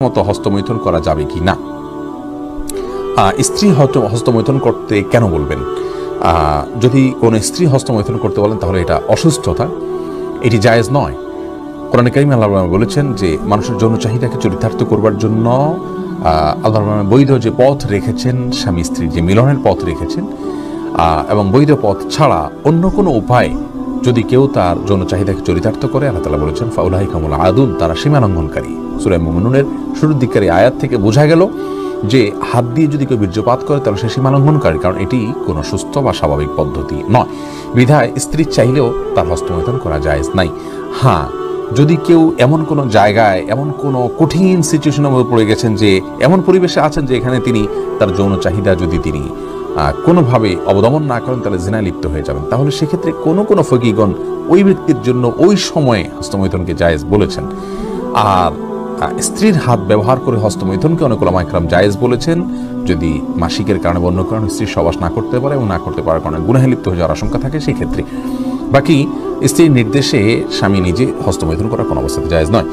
মতো হস্তমৈথুন করা যাবে কি না। স্ত্রী হস্তমৈথুন করতে কেন বলবেন? যদি কোনো স্ত্রী হস্তমৈথুন করতে বলেন তাহলে এটা অসুস্থতা, এটি জায়েজ নয়। কোরআনে কারীমে আল্লাহ বলেছেন যে মানুষের যৌন চাহিদাকে চরিতার্থ করবার জন্য আল্লাহ বৈধ যে পথ রেখেছেন, স্বামী স্ত্রীর যে মিলনের পথ রেখেছেন, এবং বৈধ পথ ছাড়া অন্য কোনো উপায় যদি কেউ তার যৌন চাহিদাকে চরিতার্থ করে, আল্লাহ তাআলা বলেছেন ফাউলাইকা হুমুল আদুন, তারা সীমা লঙ্ঘনকারী। সূরা মুমিনুনের শুরুর দিকের এই আয়াত থেকে বোঝা গেল যে হাত দিয়ে যদি কেউ বীর্যপাত করে তাহলে সে সীমা লঙ্ঘনকারী, কারণ এটি কোনো সুস্থ বা স্বাভাবিক পদ্ধতি নয়। বিধায় স্ত্রী চাইলেও তার হস্তমৈথুন করা জায়েজ নাই। হ্যাঁ, যদি কেউ এমন কোনো জায়গায়, এমন কোনো কঠিন সিচুয়েশনের মধ্যে পড়ে গেছেন, যে এমন পরিবেশে আছেন যে এখানে তিনি তার যৌন চাহিদা যদি তিনি কোনোভাবে অবদমন না করেন তাহলে জিনায় লিপ্ত হয়ে যাবেন, তাহলে সেক্ষেত্রে কোনো ফকিগণ ওই ব্যক্তির জন্য ওই সময়ে হস্তমৈথুনকে জায়েজ বলেছেন। আর স্ত্রীর হাত ব্যবহার করে হস্তমৈথুনকে অনেক উলামা ইকরাম জায়েজ বলেছেন যদি মাসিকের কারণে বা অন্য কারণে স্ত্রীর সহবাস না করতে পারে এবং না করতে পারার কারণে গুনাহে লিপ্ত হয়ে যাওয়ার আশঙ্কা থাকে সেই ক্ষেত্রে। বাকি স্ত্রীর নির্দেশে স্বামী নিজে হস্তমৈথুন করা কোনো অবস্থাতে জায়েজ নয়।